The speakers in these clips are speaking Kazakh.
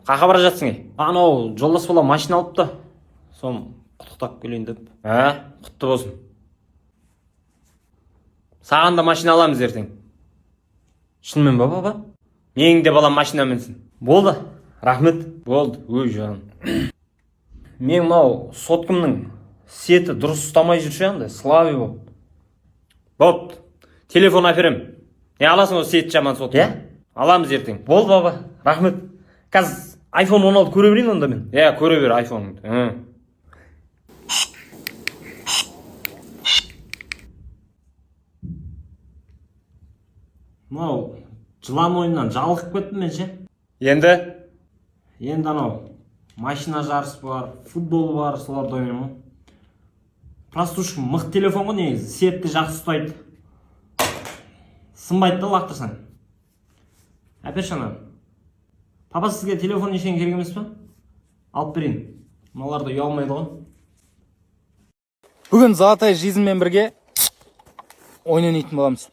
Қақа бара жатсың? Анау жолдас бала машина алыпты. Сом құттықтап келейін деп. Құтты болсын. Саған да машина аламыз ертең. Шынымен ба, баба? Менің де балам машина мінсін. Болды. Рахмет. Болды. Өй жаным. Мен мынау соткымның сеті дұрыс ұстамай жүрші андай, слави болып. Болды. Телефон әперем. Не аласың ол сет жаман сотқа? Аламыз ертең. Болды баба. Рахмет. Қазір iPhone 16 көре берейін онда мен. Көре бер iPhone-ыңды. Мынау жылан ойыннан жалығып кеттім мен ше. Енді анау машина жарысы бар, футбол бар, соларды ойнаймын. Простушка мықты телефон ғой негізі, сетті жақсы ұстайды. Сынбайды да лақтырсаң. Әперші ана. Папа сізге телефон ешен керек емес па? Алып берейін. Мыналар да ұялмайды ғой. Бүгін Золотая жизньмен бірге ойын ойнайтын боламыз.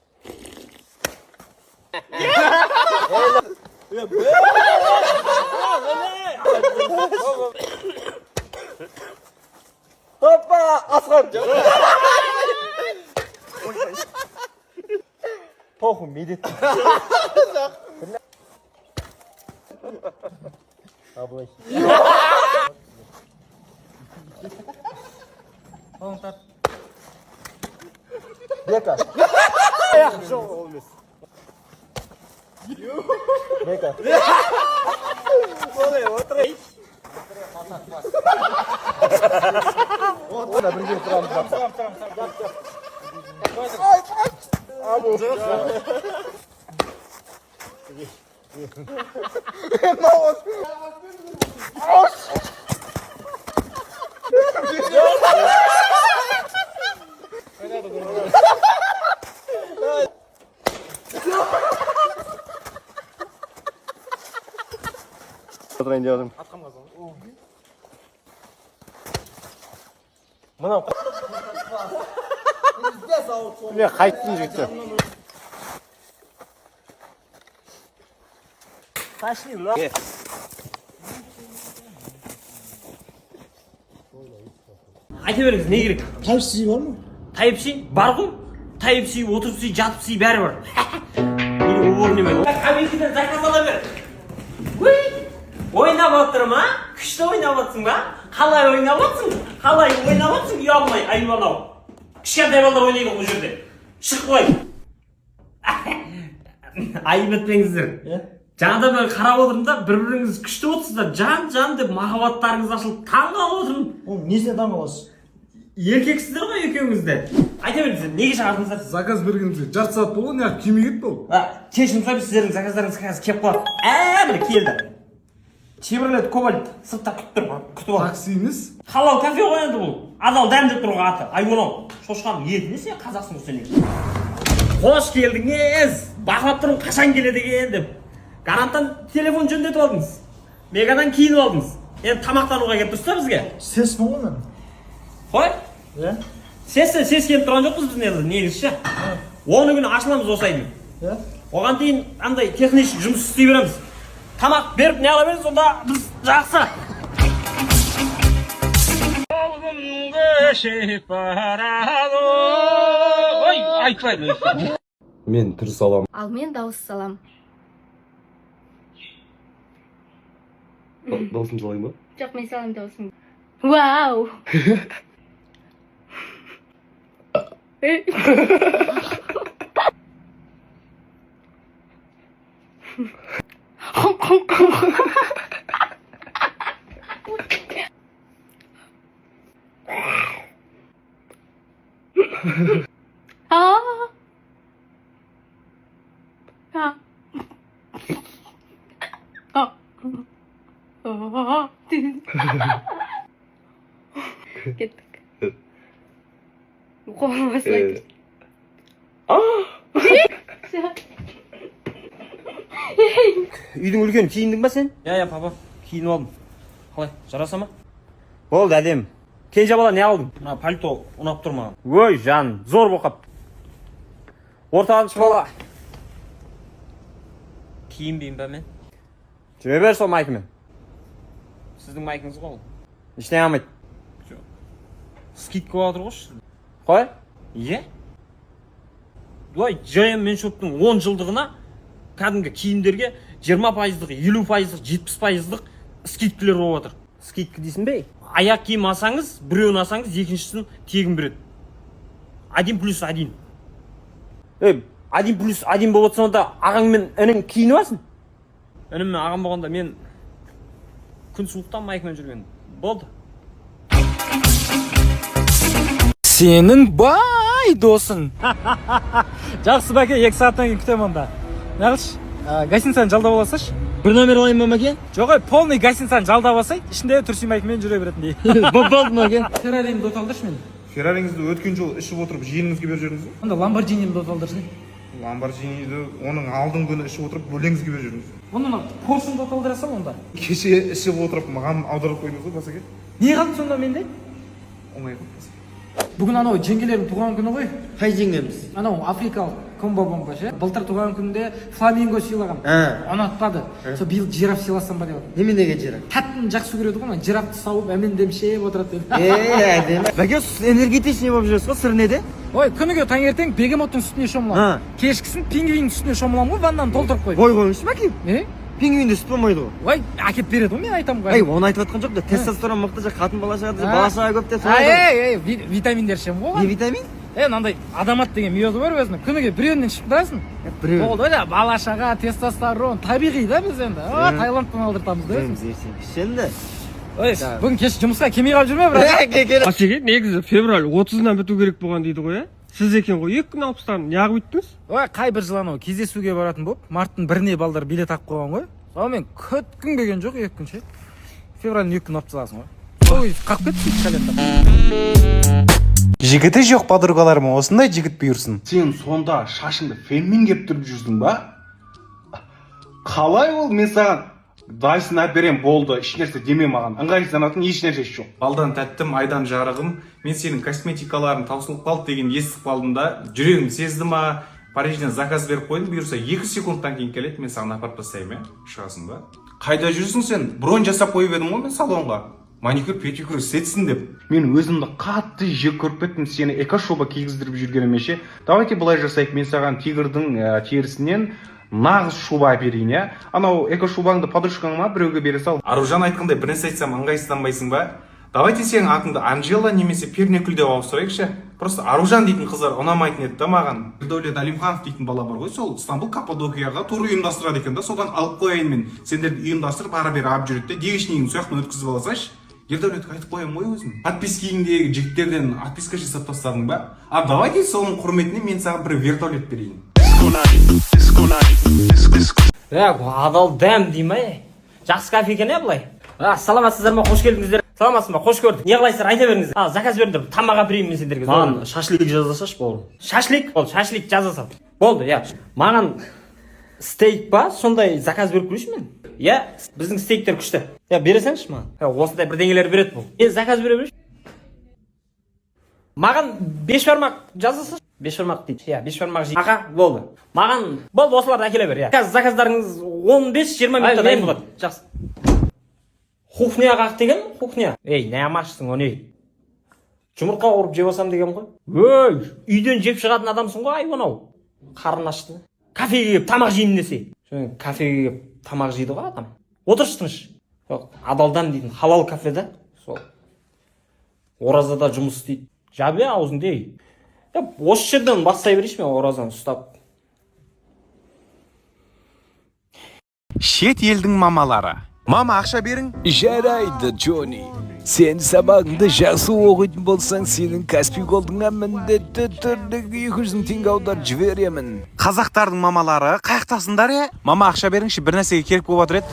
Hoppa! Aslan! Похуй, медет. Абылай. Оңтар. Бека. Жоқ олмес. Бека. Олай, отырай. Ona бірге тұрамыз. Абу. Отырайын деудің. Мынау мен қайттым жігітті. Пошли, ла. Айта беріңіз, не керек? Type-C бар ма? Type-C бар ғой. Type-C, отырып-C, жатып-C бәрі бар. Мені орнымен. Компьютерден заказ ала бер. Ойнап отырмын, а? Күшті ойнап отырсың ба? Қалай ойнап отырсың? Қалай ойнап отырсың? Ұялмай, айуан ау. Кішкентай балалар ойнайды бұл жерде. Шық қой. Айып етпеңіздер. Жаңада бір қарап отырмын да, бір-біріңіз күшті отырсыздар. Жан деп махаббаттарыңыз ашылып таң қалып отырмын. Ол несіне таң қаласыз? Еркексіздер ғой екеуіңіз де. Айта беріңіздер, неге шақырдыңыздар? Заказ бергенде жарты сағат болды, не күйме кетті ол. Кешірім сұраймын, сіздердің заказдарыңыз қазір келіп қалады. Міне келді. Chevrolet Cobalt сыртта күтіп ал. Такси емес. Халал кафе ғой енді бұл. Адал дәмдеп тұруға аты. Айуан ау. Шошқаның етіне сен қазақсың сен. Қош келдіңіз. Бақылап тұрмын қашан келеді екен деп. Гаранттан телефон жөндетіп алдыңыз. Мегадан киініп алдыңыз. Енді тамақтануға келіп тұрсыздар бізге. Сеспін ғой мен. Қой? Сес келіп тұрған жоқпыз біз енді негізі ше. 10 күні ашыламыз осы айдың. Оған дейін андай технический жұмыс істей береміз. Тамақ беріп не ала беріңіз, сонда біз жақсы. Ой, айтпайды. Мен түр салам. Ал мен дауыс салам. Даусын салайын ба? Жоқ, мен салам дауысын. Вау! Кеттік. Қолым басылайды. Үйдің үлкен киіндің ба сен? Папа, киініп алдым. Қалай, жараса ма? Болды, әдем. Кенже бала не алдың? Мына пальто ұнап тұр маған. Ой, жан, зор боқап. Орталаншы бала. Киінбеймін ба мен? Жүре бер сол майкымен. сіздің майкіңіз ғой ол. Ештеңе алмайды. Скидка болып жатыр ғой. Қой? Иә? Былай J&M Menshop'тың 10 жылдығына кәдімгі киімдерге 20%, 50%, 70%-лық скидкілер болып жатыр. Скидка дейсің бе? Аяқ киім алсаңыз, біреуін алсаңыз, екіншісін тегін береді. 1+1. 1+1 болып отса онда ағаң мен інің киініп алсын. Інім мен ағам болғанда мен күн суықтан майкмен жүрген. Болды. Сенің бай досың. Жақсы бәке, 2 сағаттан кейін күтем онда. Нағыш, гостиницаны жалдап аласаш? Бір номер алайын ба мәке? Жоқ, полный гостиницаны жалдап алсай, ішінде түрси майкмен жүре беретіндей. Болды мәке. Феррари'мді оталдыршы мен. Феррариңізді өткен жол ішіп отырып жиеніңізге беріп жүрдіңіз бе? Онда Lamborghini'мді оталдыршы. Lamborghini'ді оның алдың күні ішіп отырып бөлеңізге беріп жүрдіңіз. Оны Porsche'мді оталдыра сал онда. Кеше ішіп отырып маған аударып қойдыңыз ғой басеке. Не қалды сонда менде? Оңай ғой басеке. Бүгін анау жеңгелердің туған күні ғой. Қай жеңгеміз? Анау африкалық комбо-бомба ше. Былтыр туған күнінде фламинго сыйлаған. Ұнатпады. Сол биыл жираф сыйласам ба деп отыр. Неменеге жираф? Тәттіні жақсы көреді ғой, жирафты сауып әмен демшеп отырады деп. Әдемі. Бәке, энергетичный болып жүресіз ғой, сыр неде? Ой, күніге таңертең бегемоттың үстіне шомыламын. Кешкісін пингвиннің үстіне шомыламын ғой, ваннаны толтырып қойып. Ой қойыңызшы бәке. Пингвинді сүт болмайды ғой. Ой, әкеп береді ғой, мен айтамын ғой. Ай, оны айтып жатқан жоқ та, тестостерон мықты жақ қатын бала шығады, бала шаға көп деп солай. Витаминдер ішемін ғой. Не витамин? Мынандай адамат деген миозы бар өзінің. Күніге біреуінен ішіп тұрасың. Болды ғой, бала шаға, тестостерон, табиғи да біз енді. Таиландтан алдыртамыз да өзіміз. Енді. Ой, бүгін кеш жұмысқа келмей қалып жүрме, брат? Басеке, негізі февраль 30-нан біту керек болған дейді ғой, Сіз екен ғой, 2 күн алып тастадың, неғып өттіңіз? Ой, қай бір жыл анау кездесуге баратын болып, марттың біріне балдар билет алып қойған ғой. Сонымен күткің келген жоқ 2 күн ше. Февральдың 2 күн алып тастағансың ғой. Ой, қалып кетті календар. Жігіті жоқ подругаларыма осындай жігіт бұйырсын. Сен сонда шашыңды фенмен кеп тұрып жүрсің ба? Қалай ол? Мен саған Дайсын әперем болды, ешнәрсе деме маған. Ыңғайсызданатын ешнәрсесі жоқ. Балдан тәттім, айдан жарығым. Мен сенің косметикаларың таусылып қалды деген естіп қалдым да. Жүрегім сезді ма? Парижден заказ беріп қойдым, бұйырса 2 секундтан кейін келеді, мен саған апарып тастаймын, шығасың ба? Қайда жүрсің сен? Бронь жасап қойып едім ғой мен салонға. Маникюр, педикюр істетсін деп. Мен өзімді қатты жек көріп кеттім, сені эко-шуба кигіздіріп жүргеніме ше. Давайте былай жасайық, мен саған тигрдің терісінен нағыз шуба берейін, я? Анау эко-шубаңды подружкаңа біреуге бере сал. Аружан айтқандай бірнәрсе айтсам ыңғайсызданбайсың ба? Давайте сенің атыңды Анжела немесе Пернекүл деп ауыстырайықшы. Просто Аружан дейтін қыздар ұнамайтын еді да маған. Ердәулет Алимханов дейтін бала бар ғой, сол Стамбул Каппадокияға тур ұйымдастырады екен да, содан алып қояйын мен. Сендерді ұйымдастырып ары-бері алып жүреді де, девичнигін сояқтан өткізіп аласайшы. Ердәулетке айтып қоямын ғой өзім. Подпискеңдегі жігіттерден отписка жасап тастадың ба? А давайте соның құрметіне мен саған бір вертолет берейін. Адал дәм дей ма? Жақсы кафе екен бұлай. Саламатсыздар ма, қош келдіңіздер. Саламатсыз ба, қош көрдік. Не қылайсыздар, айта беріңіздер. Заказ бердім, тамақ әперейін мен сендерге. Маған шашлик жазасаш болды. Шашлик? Болды, шашлик жазасам. Болды, я. Маған стейк ба, сондай заказ беріп көрейінші мен. Я, біздің стейктер күшті. Я, бересеңші маған. Осындай бірдеңелер береді бұл. Заказ бере берейінші. Маған 5 бармақ жазасаш. 5 бармақ дейді. Я, 5 бармақ жей. Аға, болды. Маған болды, осыларды әкеле бер, я. Заказдарыңыз 15-20 минутта дайын болады. Жақсы. Кухня қақ деген, кухня. Ей, не амашсың, о не? Жұмыртқа ұрып жеп алсам деген ғой. Өй, үйден жеп шығатын адамсың ғой, ай онау. Қарын ашты. Кафеге келіп тамақ жейін десе. Кафеге келіп тамақ жейді ғой адам. Отыршы тыныш. Адалдан дейтін халал кафеде. Сол. Оразада жұмыс істейді. Жабе аузыңды ей. Осы жерден бастай берейші мен оразаны ұстап. Шет елдің мамалары. Мама, ақша берің? Жарайды, Джонни. Сен сабағыңды жақсы оқитын болсаң, сенің Каспий голдыңа міндетті түрде 200 теңге аударып жіберемін. Қазақтардың мамалары қаяқтасыңдар, е? Мама, ақша беріңші, бір нәрсеге керек болып жатыр еді.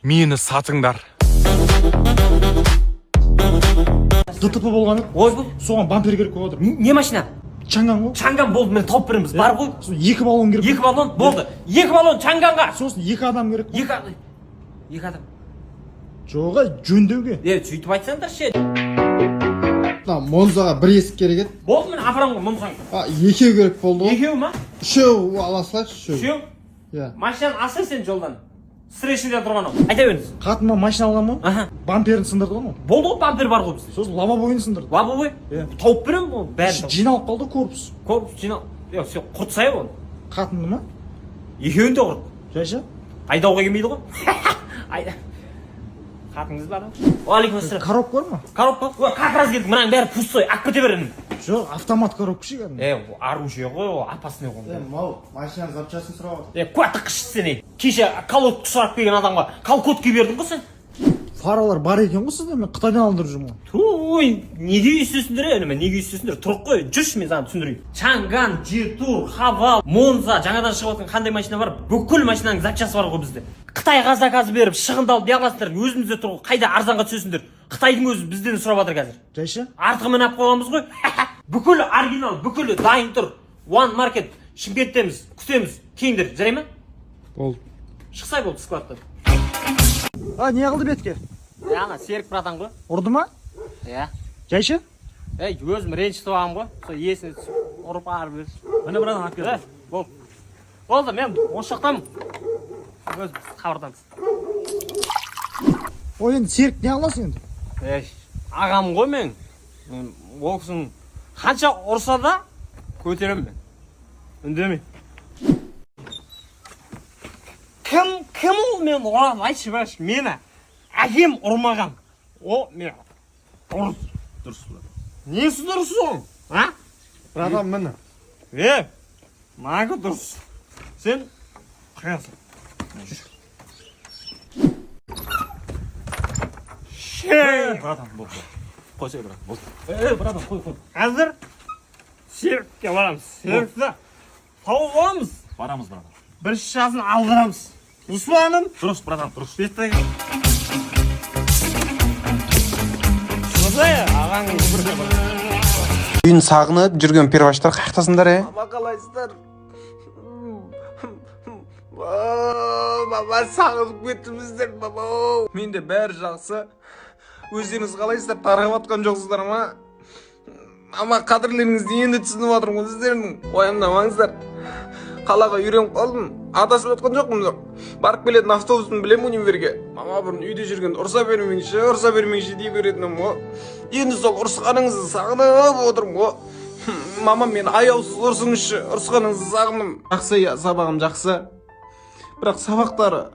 Мені сатыңдар. ДТП болғаны. Ойбай, Соған бампер керек болып отыр. не машина? Чанган ғой. Чанган болды, мен тауып береміз. Бар ғой. 2 баллон керек. 2 баллон болды. 2 баллон Чанганға. Сосын 2 адам керек. 2 адам. Жоға жөндеуге. Сөйтіп айтсаңдар ше. Монзаға бір есік керек еді. Болды, мен апарамын ғой Монзаға. 2 керек болды ғой. 2 ма? 3 ала салайықшы. 3? Иә. Машинаны алсай сен жолдан. Встречный тұрған ол. Айта беріңіз. Қатыма машина аламын ғой. Аха. Бамперін сындырды ғой. Болды ғой, бампер бар ғой бізде. Сосын лобовойын сындырды. Лобовой? Тауып беремін ол бәрін. Жиналып қалды корпус. Корпус жинал. Сен құртсай оны. Қатынды ма? Екеуін де құрт. Жайша? Айдауға келмейді ғой. Айда. Қатыңыз бар ма? Алейкум ассалам. Коробка бар ма? Коробка? Как раз келдік. Мынаның бәрі пустой. Алып кете беремін. Жоқ, автомат коробка ше кәдімгі. Оружие ғой, ол опасный ғой. Мал, машина запчасын сұрап Куәтті қышты сен. Кеше колодка сұрап келген адамға колодка бердің ғой сен. Фаралар бар екен ғой сізде, мен Қытайдан алдырып жүрмін ғой. Ой, неге үйсесіңдер әне, неге үйсесіңдер? Тұрық қой, жүрші мен саған түсіндірейін. Чанган, Житур, Хавал, Монза, жаңадан шығып жатқан қандай машина бар? Бүкіл машинаның запчасы бар ғой бізде. Қытайға заказ беріп, шығындалып неғыласыңдар, өзімізде тұр ғой, қайда арзанға түсесіңдер. Қытайдың өзі бізден сұрап жатыр қазір. Жайша? Артығымен алып қойғанбыз ғой. Бүкіл оригинал, бүкіл дайын тұр. One Market, Шымкенттеміз, күтеміз. Кейіндер, жарай ма? Болды. Шықсай болды складтан. Не қылды бетке? Ана Серік братан ғой. Ұрды ма? Иә. Жайша? Өзім ренжітіп алғам ғой. Сол есіне түсіп ұрып арып берсін. Міне братан алып келді. Болды. Болды, мен осы жақтамын. Өзім хабардамыз. Ой, енді Серік не қыласың енді? Ағам ғой мен. Ол кісінің қанша ұрса да көтеремін мен. Үндемей. Кім ол мен ұрам? Айтшы баш, мені. Әкем ұрмаған. О, мен дұрыс. Дұрыс. Несі дұрыс ол? А? Братан міне. Маңы дұрыс. Сен қиясың. Братан, болды. Қойсай, брат, болды. Братан, қой. Қазір Серікке барамыз. Серікті тауып аламыз. Барамыз, братан. Бір шашасын алдырамыз. Русланым. Дұрыс, братан, дұрыс. Беттен. Шыдай, ағаң Үйін сағынып жүрген перваштар қақтасындар, Қалайсыздар? Баба, сағынып кеттіңіздер, баба. Менде бәрі жақсы. Өздеріңіз қалайсыздар, тарғап атқан жоқсыздар ма? Ама қадірлеріңізді енді түсініп отырмын өздерінің. Уайымдамаңыздар. Қалаға үйреніп қалдым. Адасып отқан жоқпын. Барып келетін автобусын білем универге. Мама бұрын үйде жүрген ұрса бермеңші дей беретінім ғой. Енді сол ұрысқаныңызды сағынып отырмын ғой. Мама мен аяусыз ұрсыңызшы, ұрысқаныңызды сағындым. Жақсы, я, сабағым жақсы. Бірақ сабақтары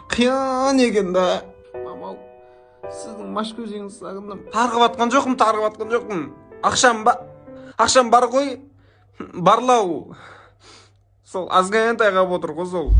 қиян екен да. Мама, сіздің маш көзіңізді сағындым. Тарғып атқан жоқпын. Ақшам бар ғой. Барлау. Сол азғайын тайғап отыр ғой сол.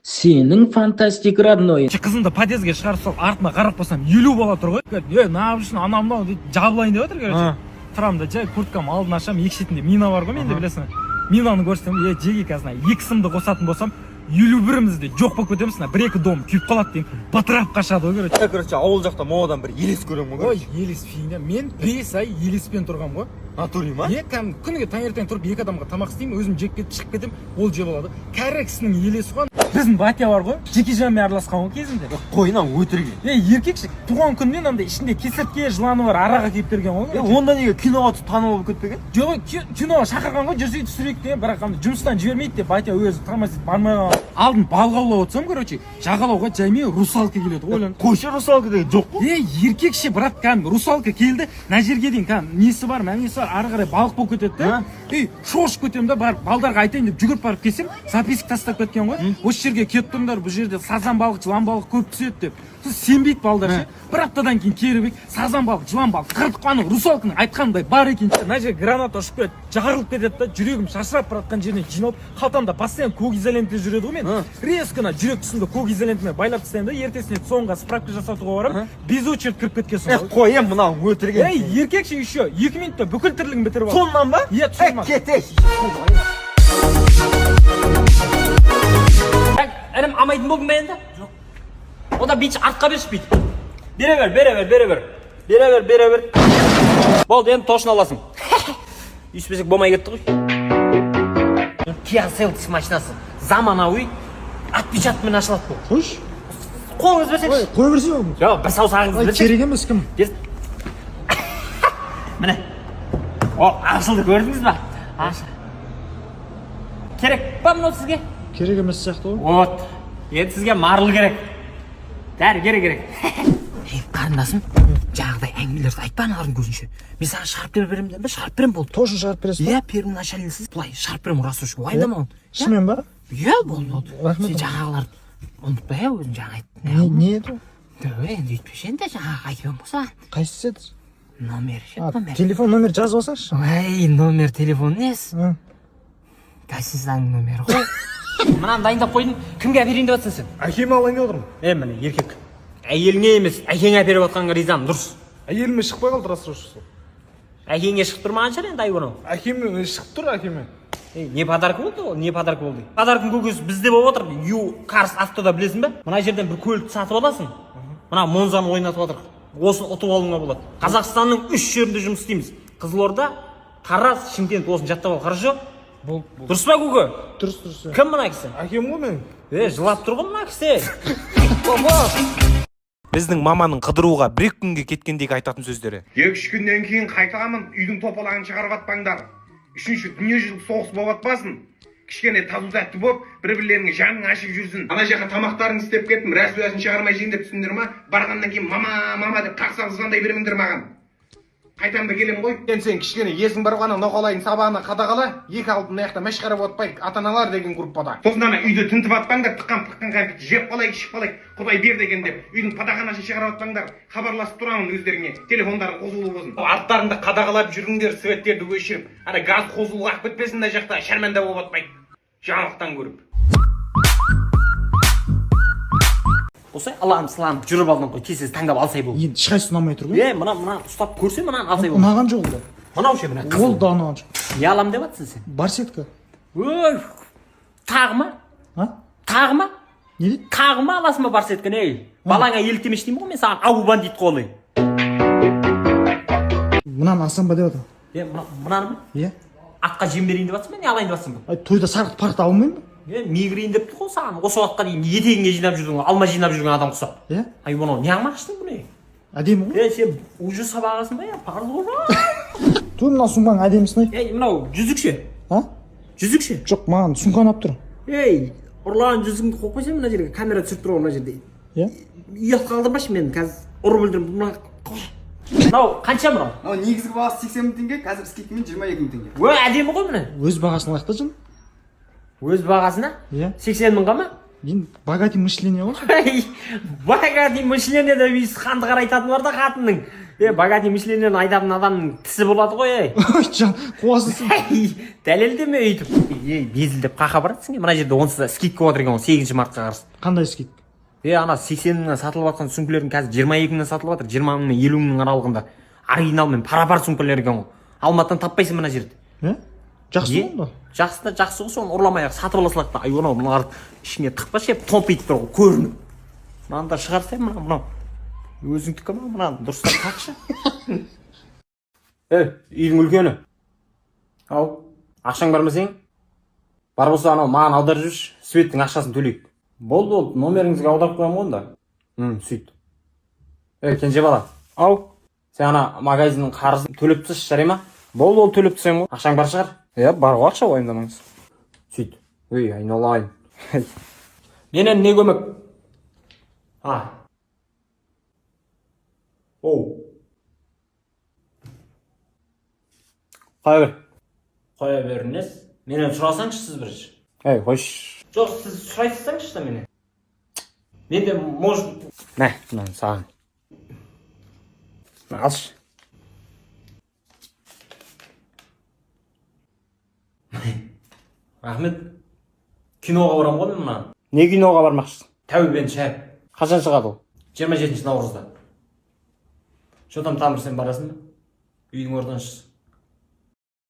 Сенің фантастик родной. Қызымды подъездге шығарып салып, артына қарап қойсам 50 бала тұр ғой. Нағып үшін анамнау дейді, жабылайын деп отыр, короче. Тұрамын да, жай курткам алдын ашам, екі шетінде мина бар ғой, менде білесің. Минаны көрсем, жеге қазына екі сымды қосатын болсам, 51-імізде жоқ болып кетеміз, 1-2 дом күйіп қалады дейін, батырап қашады ғой, Короче, ауыл жақта моадан бір елес көремін ғой. Ой, елес фигня. Мен 5 ай елеспен тұрғам ғой. Натури ма? Күніге таңертең тұрып 2 адамға тамақ істеймін, өзім жеп кетіп шығып кетем, ол жеп алады. Кәрі кісінің елесі ғой. Біздің батя бар ғой, Жекежанмен араласқан ғой кезінде. Қойынан өтірге. Еркекші, туған күнінен андай ішінде кесіртке, жыланы бар, араға кеп берген ғой. Онда неге киноға түсіп танып болып кетпеген? Жоқ, киноға шақырған ғой, жүрсек түсірейік деген, бірақ жұмыстан жібермейді деп батя өзі тормозит бармай қалған. Алдын балық аулап отырсам, короче, жағалауға жаймен русалка келеді. Ойлан. Қойшы русалка деген жоқ қой. Еркекші, брат, кәдімгі русалка келді, мына жерге дейін кәдімгі несі бар, мәнесі бар, ары қарай балық болып кетеді да. Шошып кетемін да, барып балдарға айтайын деп жүгіріп барып келсем, записок тастап кеткен ғой. Осы жерге кетіп тұрыңдар, бұл жерде сазан балық, жылан балық көп түседі деп. Сенбейді балдар ше. Бір аптадан кейін керібек, сазан балық, жылан балық, қыртқаны русалканың айтқандай бар екен. Мына жерге граната ұшып кетеді, жарылып кетеді да, жүрегім шашырап баратқан жерінен жиналып, қалтамда постоянно көк изолентте жүреді ғой мен. Резкіна жүрек тұсында көк изолентімен байлап тастаймын да, ертесіне соңға справка жасатуға барамын. Без очередь кіріп кеткенсің ғой. Қой, мынау өтірген. Еркекші еще 2 минутта бүкіл тірлігін бітіріп алды. Соннан ба? Иә, соннан. Кетеш. Әрім амайтын болдың ба енді? Жоқ. Ода бич артқа берші бит. Бере бер. Болды, енді тошын аласың. Үйіспесек болмай кетті ғой. Kia Seltos машинасы. Заманауи. Отпечаткамен ашылады бұл. Қойш. Қолыңыз берсеңші. Қой берсе ол. Жоқ, бір саусағыңыз берсеңші. Керек емес кім? Міне. О, ашылды көрдіңіз ба? керек па мынау сізге? керек емес сияқты ғой. Вот. Енді сізге марыл керек. Дәрігер керек. Қарындасым, жаңағыдай әңгімелерді айтпа аналардың көзінше. Мен саған шығарып беремін деп шығарып беремін болды. Тоже шығарып бересіз ба? Иә, первоначальныйсыз. Былай шығарып беремін расушка. Уайдама оны. Шынымен ба? Иә, болды. Сен жаңағыларды ұмытпа өзің жаңа айттың. Не еді? Енді өйтпеші енді жаңағы айтып едім болса. Қайсысы еді? Номер ше, номер. Телефон номер жазып алсаңшы. Ой, номер телефон несі? Гостиницаның номері ғой. Мынаны дайындап қойдың. Кімге әперейін деп жатсың сен? Әкеме алайын деп отырмын. Міне, еркек. Әйеліңе емес, әкеңе әперіп отқанға ризамын, дұрыс. Әйеліме шықпай қалды рассрочкасы. Әкеңе шығып тұрмаған шығар енді айбынау. Әкеме шығып тұр әкеме. Не подарка болды ол? Не подарка болды? Подаркың көкесі бізде болып отыр. Ю Карс автода білесің бе? Мына жерден бір көлікті сатып аласың. Мына Монзаны ойнатып отыр. Осыны ұтып алуыңа болады. Қазақстанның 3 жерінде жұмыс істейміз. Қызылорда, Тараз, Шымкент, осыны жаттап ал, хорошо? Дұрыс па көке? Дұрыс. Кім мына кісі? Әкем ғой мен. Жылап тұр ғой мына кісі. Біздің маманың қыдыруға 1 күнге кеткендегі айтатын сөздері. 2-3 күннен кейін қайталамын, үйдің топалағын шығарып атпаңдар. 3-ші дүниежүзілік соғыс болып атпасын. Кішкене тазу тәтті болып, бір-бірлеріңе жаның ашып жүрсін. Ана жаққа тамақтарын істеп кеттім, рәсуасын шығармай жейін деп түсіндір ма? Барғаннан кейін мама деп қақсап звондай бермеңдер маған. Қайтамда келем ғой. Сен кішкене есің бар ғана ноқалайын сабағына қадағала, екі алдын аяқта мәшқара отпай ата-аналар деген группада. Сосын ана үйді тінтіп атпаңдар, тыққан кәмпитті жеп қалайық, ішіп қалайық, Құдай бер деген деп, үйдің падақанасын шығарып атпаңдар. Хабарласып тұрамын өздеріңе, телефондарын қосулы болсын. Арттарыңды қадағалап жүріңдер, светтерді өшіріп, ана газ қосулы ақ бітпесін мына жақта, шәрмәнда болып атпайды. Жаңалықтан көріп. Осылай алам сылам жүріп алдың ғой, тез таңдап алсай бол. Енді ешқайсысы ұнамай тұр ғой. Мына ұстап көрсе мынаны алсай бол. Ұнаған жоқ ол. Мынау ше мына Ол да ұнаған жоқ. Не алам деп жатсың сен? Барсетка. Ой, тағы ма? Тағы ма? Не дейді? Тағы ма аласың ба барсетканы, ей? Балаңа еліктемеш деймін ғой мен саған, ау бандит қолы. Мынаны алсам ба деп жатыр. Мынаны ма? Иә. Атқа жем берейін деп жатсың ба, не алайын деп жатсың ба? Тойда сарқыт парқыт алмаймын ба? Мигрейін деп тұр ғой саған. Осы уақытқа дейін етегіңе жинап жүрдің, алма жинап жүрген адам құсап. Иә? Ай, бұны неғып аштың бұны? Әдемі ғой? Сен уже сабағасың ба, пардон ғой? Той мына сумканың әдемісін ай. Мынау жүзік ше? Жүзік ше? Жоқ, маған сумканы алып тұр. Ұрлаған жүзігіңді қойып қойсам мына жерге, камера түсіріп тұр ғой мына жерде. Иә? Ұят қалдырмашы мен қазір ұрып өлтіремін. Мынау қанша мынау? Мынау негізгі бағасы 80 мың теңге, қазір скидкамен 22 мың теңге. Ой, әдемі ғой міне. Өз бағасын лайықта жын. Өз бағасына? Иә. 80 мыңға ма? Енді богатый мышление ғой. Богатый мышление деп үйсіз қанды қарайтатын бар да қатынның. Богатый мышлениені айтатын адамның тісі болады ғой, ей. Ой, жан, қуасың. Дәлелдеме өйтіп. Безілдеп қақа баратсың, мына жерде онсыз да скидка отыр екен, 8 мартқа қарсы. Қандай скидка? Ана 80 мыңнан сатылып жатқан сумкалардың қазір 22 мыңнан сатылып жатыр, 20 мың мен 50 мыңның аралығында. Оригиналмен пара-пар сумкалар екен ғой. Алматыдан таппайсың мына жерде. Жақсы ғой ба? Жақсы да жақсы ғой, соны ұрламай-ақ сатып ала салады да. Ай, онау мыналарды ішіне тықпашы, томпитып тұр ғой, көрініп. Мынаны да шығарсай, мынау. Өзіңдікі ма, мынаны дұрыстап тақшы. Үйдің үлкені. Ау, ақшаң бар ма сен? Бар болса анау маған аударып жүрші, Светтің ақшасын төлейік. Болды, номеріңізге аударып қоямын ғой онда. Сөйт. Кенже бала. Ау, сен ана магазиннің қарызын төлеп тасташы, жарай ма? Болды, ол төлеп тастайын ғой. Ақшаң бар шығар? Бар ғой ақша, уайымдамаңыз. Сөйт. Айналайын. Менен не көмек? Қоя беріңіз. Менен сұрасаңшы сіз бірінші. Қойш. Жоқ, сіз сұрайсызсаңшы да менен. Менде может... Мә, мынаны саған. Алшы. Рахмет. Киноға барам ғой мен мынаны. Не киноға бармақшысың? Тәубені шәріп. Қашан шығады ол? 27 наурызда. Что там Тамыр, сен барасың ба? Үйдің ордан шықсын.